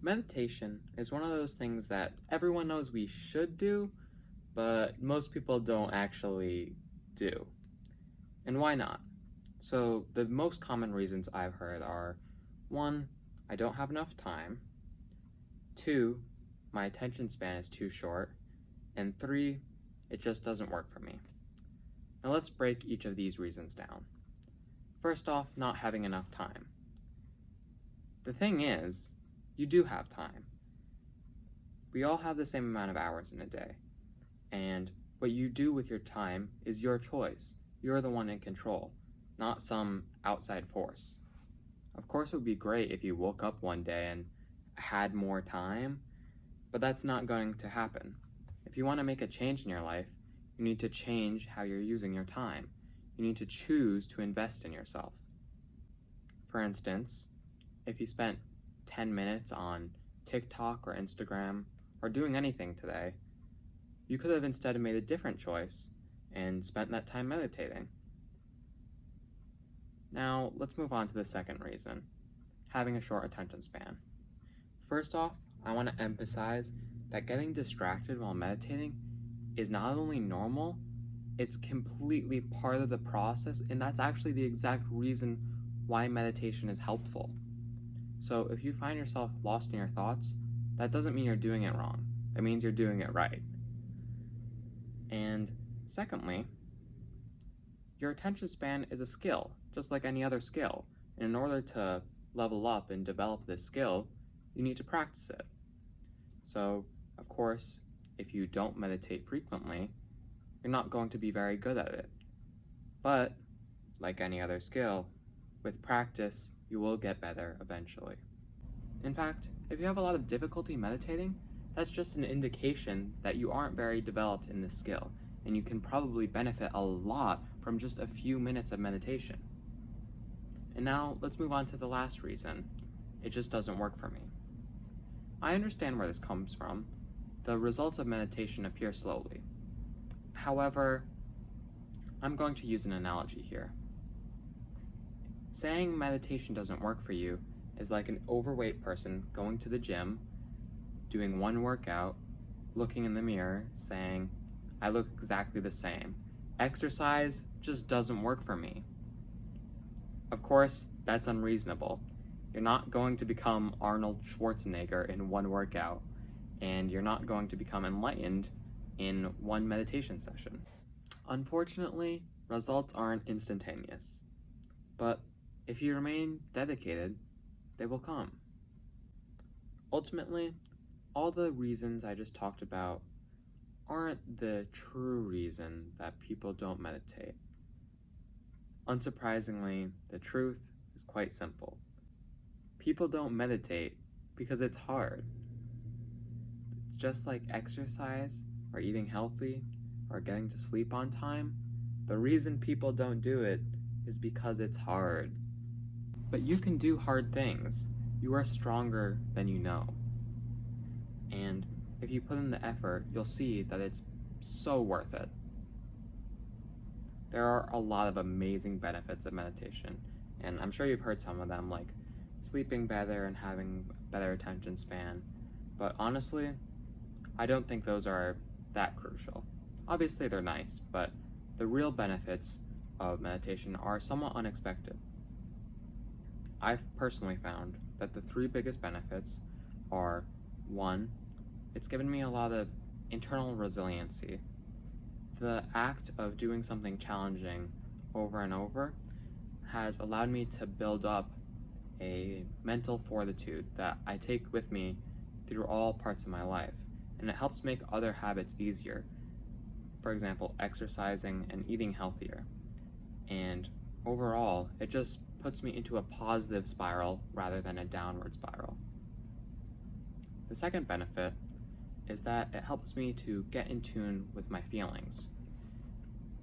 Meditation is one of those things that everyone knows we should do, but most people don't actually do. And why not? So, the most common reasons I've heard are 1, I don't have enough time, 2, my attention span is too short, and 3, it just doesn't work for me. Now, let's break each of these reasons down. First off, not having enough time. The thing is, you do have time. We all have the same amount of hours in a day, and what you do with your time is your choice. You're the one in control, not some outside force. Of course, it would be great if you woke up one day and had more time, but that's not going to happen. If you want to make a change in your life, you need to change how you're using your time. You need to choose to invest in yourself. For instance, if you spent 10 minutes on TikTok or Instagram or doing anything today, you could have instead made a different choice and spent that time meditating. Now, let's move on to the second reason, having a short attention span. First off, I want to emphasize that getting distracted while meditating is not only normal, it's completely part of the process, and that's actually the exact reason why meditation is helpful. So if you find yourself lost in your thoughts, that doesn't mean you're doing it wrong. It means you're doing it right. And secondly, your attention span is a skill, just like any other skill. And in order to level up and develop this skill, you need to practice it. So, of course, if you don't meditate frequently, you're not going to be very good at it. But, like any other skill, with practice, you will get better eventually. In fact, if you have a lot of difficulty meditating, that's just an indication that you aren't very developed in this skill, and you can probably benefit a lot from just a few minutes of meditation. And now, let's move on to the last reason. It just doesn't work for me. I understand where this comes from. The results of meditation appear slowly. However, I'm going to use an analogy here. Saying meditation doesn't work for you is like an overweight person going to the gym, doing one workout, looking in the mirror, saying, I look exactly the same. Exercise just doesn't work for me. Of course, that's unreasonable. You're not going to become Arnold Schwarzenegger in one workout, and you're not going to become enlightened in one meditation session. Unfortunately, results aren't instantaneous. But if you remain dedicated, they will come. Ultimately, all the reasons I just talked about aren't the true reason that people don't meditate. Unsurprisingly, the truth is quite simple. People don't meditate because it's hard. It's just like exercise or eating healthy or getting to sleep on time. The reason people don't do it is because it's hard. But you can do hard things. You are stronger than you know. And if you put in the effort, you'll see that it's so worth it. There are a lot of amazing benefits of meditation, and I'm sure you've heard some of them, like sleeping better and having better attention span. But honestly, I don't think those are that crucial. Obviously, they're nice, but the real benefits of meditation are somewhat unexpected. I've personally found that the 3 biggest benefits are 1, it's given me a lot of internal resiliency. The act of doing something challenging over and over has allowed me to build up a mental fortitude that I take with me through all parts of my life, and it helps make other habits easier. For example, exercising and eating healthier. And overall, it just puts me into a positive spiral rather than a downward spiral. The second benefit is that it helps me to get in tune with my feelings.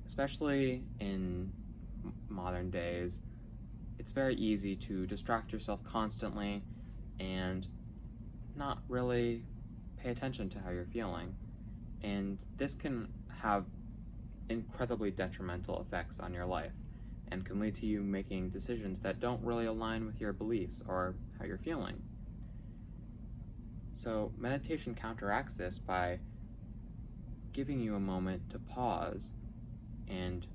Especially in modern days, it's very easy to distract yourself constantly and not really pay attention to how you're feeling. And this can have incredibly detrimental effects on your life and can lead to you making decisions that don't really align with your beliefs or how you're feeling. So meditation counteracts this by giving you a moment to pause and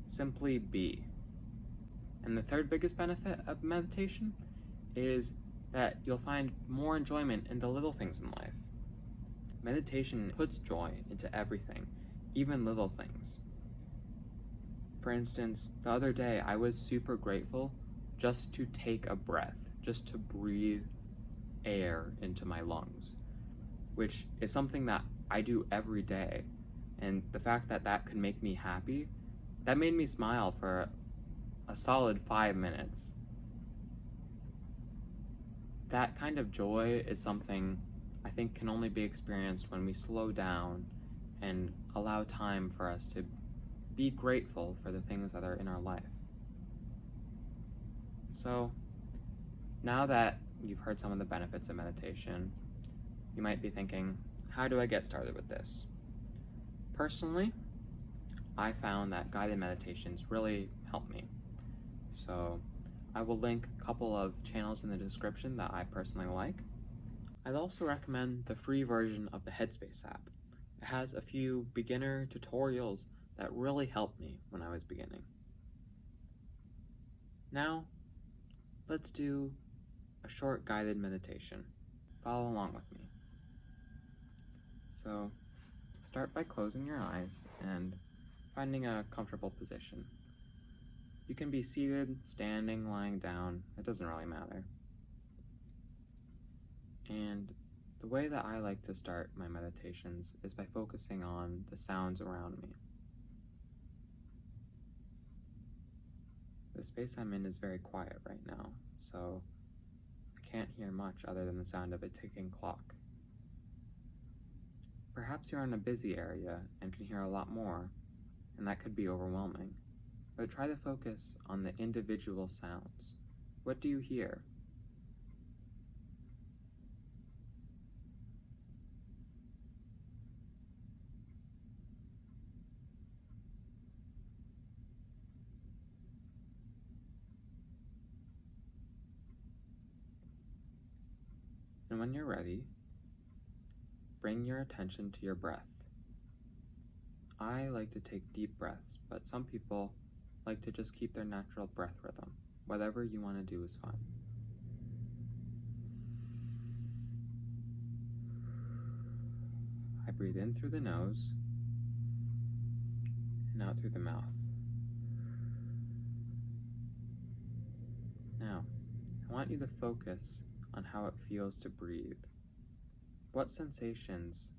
simply be. And the third biggest benefit of meditation is that you'll find more enjoyment in the little things in life. Meditation puts joy into everything, even little things. For instance, the other day I was super grateful just to take a breath, just to breathe air into my lungs, which is something that I do every day. And the fact that that could make me happy, that made me smile for a solid 5 minutes. That kind of joy is something I think can only be experienced when we slow down and allow time for us to be grateful for the things that are in our life. So, now that you've heard some of the benefits of meditation, you might be thinking, how do I get started with this? Personally, I found that guided meditations really help me. So I will link a couple of channels in the description that I personally like. I'd also recommend the free version of the Headspace app. It has a few beginner tutorials that really helped me when I was beginning. Now, let's do a short guided meditation. Follow along with me. So, start by closing your eyes and finding a comfortable position. You can be seated, standing, lying down, it doesn't really matter. And the way that I like to start my meditations is by focusing on the sounds around me. The space I'm in is very quiet right now, so I can't hear much other than the sound of a ticking clock. Perhaps you're in a busy area and can hear a lot more, and that could be overwhelming. But try to focus on the individual sounds. What do you hear? And when you're ready, bring your attention to your breath. I like to take deep breaths, but some people like to just keep their natural breath rhythm. Whatever you want to do is fine. I breathe in through the nose and out through the mouth. Now, I want you to focus on how it feels to breathe. What sensations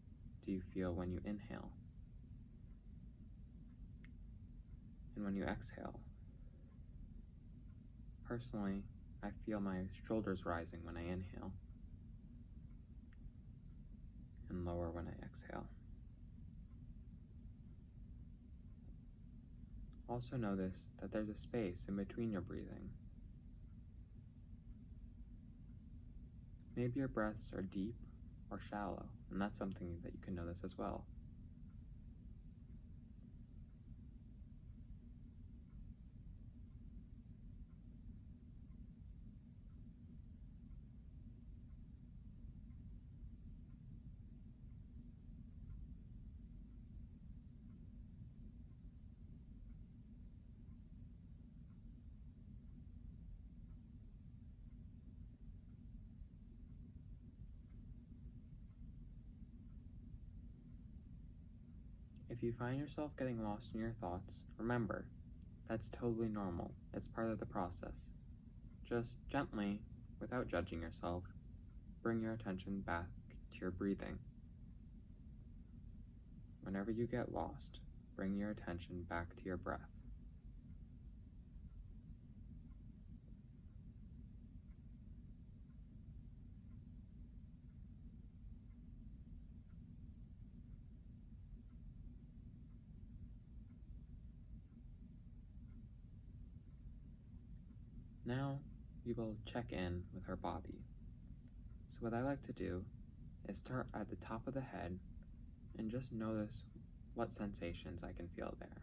do you feel when you inhale? And when you exhale? Personally, I feel my shoulders rising when I inhale and lower when I exhale. Also notice that there's a space in between your breathing. Maybe your breaths are deep or shallow, and that's something that you can notice as well. If you find yourself getting lost in your thoughts, remember, that's totally normal. It's part of the process. Just gently, without judging yourself, bring your attention back to your breathing. Whenever you get lost, bring your attention back to your breath. Now, we will check in with our body. So what I like to do is start at the top of the head and just notice what sensations I can feel there,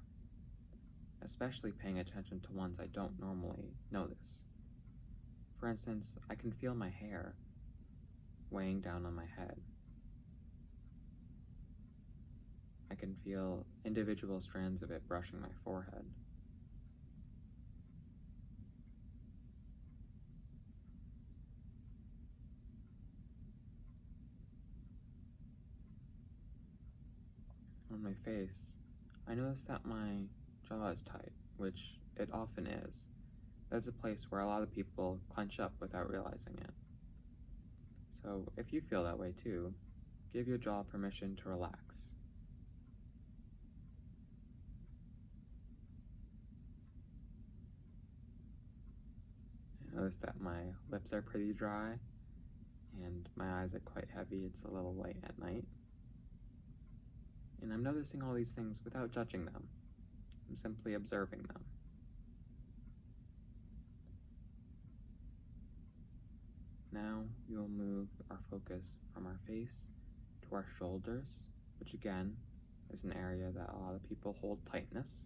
especially paying attention to ones I don't normally notice. For instance, I can feel my hair. weighing down on my head. I can feel individual strands of it brushing my forehead. On my face, I notice that my jaw is tight, which it often is. That's a place where a lot of people clench up without realizing it. So if you feel that way too, give your jaw permission to relax. I notice that my lips are pretty dry and my eyes are quite heavy. It's a little late at night. And I'm noticing all these things without judging them. I'm simply observing them. Now we will move our focus from our face to our shoulders, which again is an area that a lot of people hold tightness.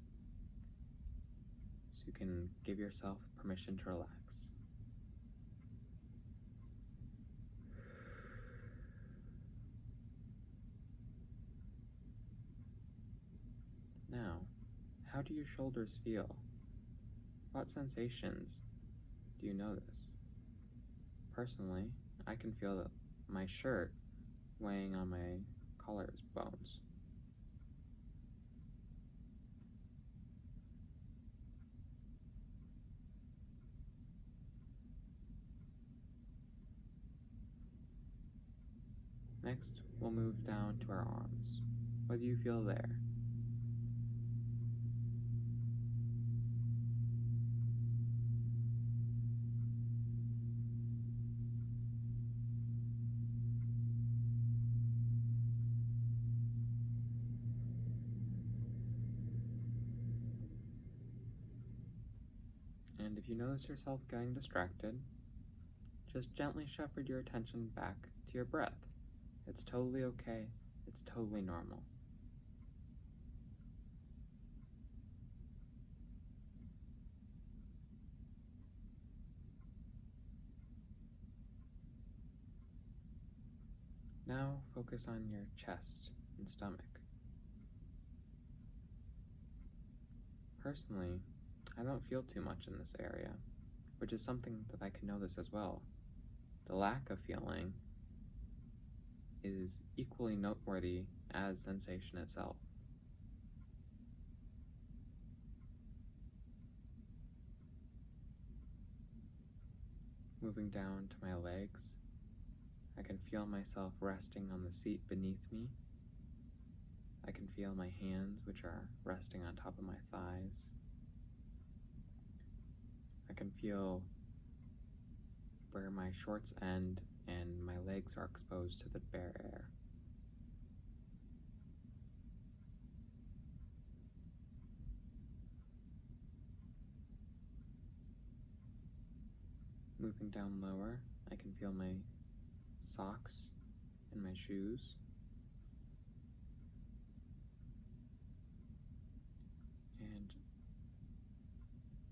So you can give yourself permission to relax. Now, how do your shoulders feel? What sensations do you notice? Personally, I can feel my shirt weighing on my collarbones. Next, we'll move down to our arms. What do you feel there? And if you notice yourself getting distracted, just gently shepherd your attention back to your breath. It's totally okay. It's totally normal. Now focus on your chest and stomach. Personally, I don't feel too much in this area, which is something that I can notice as well. The lack of feeling is equally noteworthy as sensation itself. Moving down to my legs, I can feel myself resting on the seat beneath me. I can feel my hands, which are resting on top of my thighs. I can feel where my shorts end and my legs are exposed to the bare air. Moving down lower, I can feel my socks and my shoes. And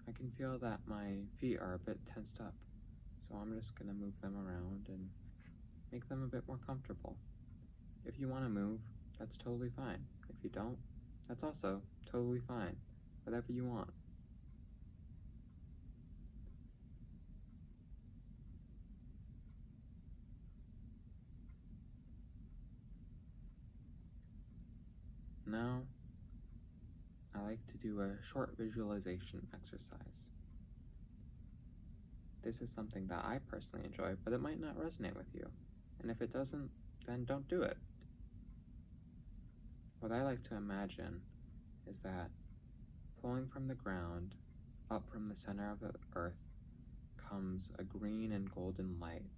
I can feel that my feet are a bit tensed up, so I'm just going to move them around and make them a bit more comfortable. If you want to move, that's totally fine. If you don't, that's also totally fine. Whatever you want. Now, I like to do a short visualization exercise. This is something that I personally enjoy, but it might not resonate with you. And if it doesn't, then don't do it. What I like to imagine is that flowing from the ground, up from the center of the earth, comes a green and golden light,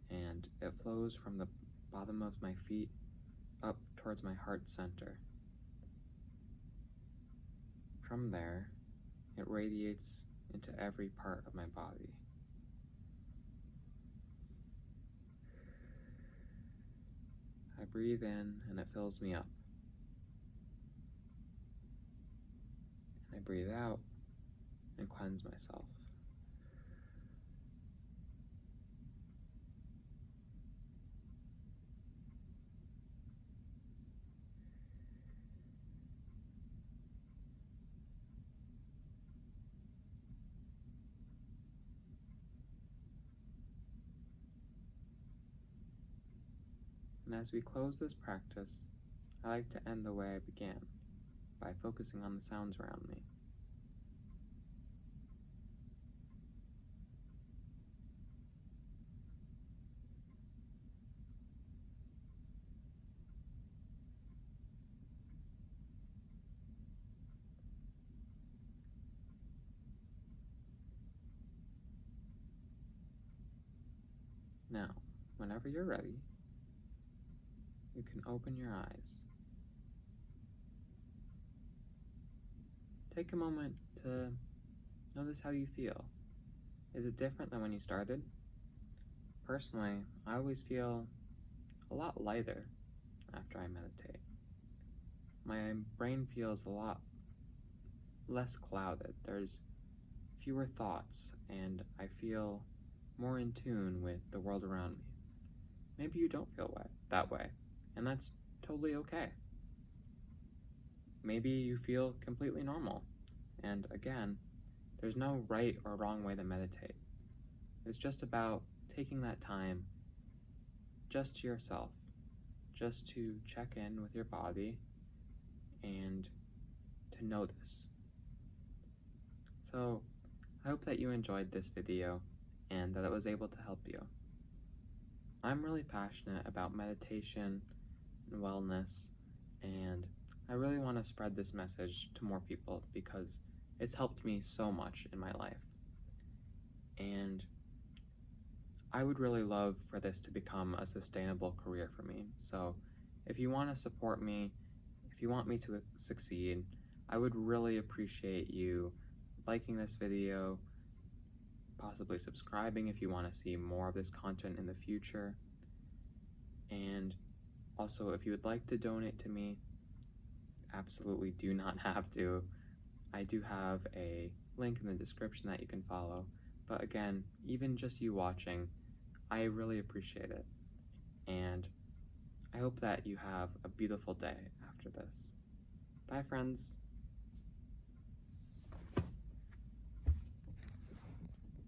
and it flows from the bottom of my feet up towards my heart center. From there, it radiates into every part of my body. I breathe in and it fills me up. And I breathe out and cleanse myself. And as we close this practice, I like to end the way I began, by focusing on the sounds around me. Now, whenever you're ready, you can open your eyes. Take a moment to notice how you feel. Is it different than when you started? Personally, I always feel a lot lighter after I meditate. My brain feels a lot less clouded. There's fewer thoughts, and I feel more in tune with the world around me. Maybe you don't feel that way, and that's totally okay. Maybe you feel completely normal, and again, there's no right or wrong way to meditate. It's just about taking that time just to yourself, just to check in with your body and to notice. So, I hope that you enjoyed this video and that it was able to help you. I'm really passionate about meditation and wellness, and I really want to spread this message to more people because it's helped me so much in my life. And I would really love for this to become a sustainable career for me. So if you want to support me, if you want me to succeed, I would really appreciate you liking this video, possibly subscribing if you want to see more of this content in the future. And also, if you would like to donate to me, absolutely do not have to. I do have a link in the description that you can follow. But again, even just you watching, I really appreciate it. And I hope that you have a beautiful day after this. Bye, friends.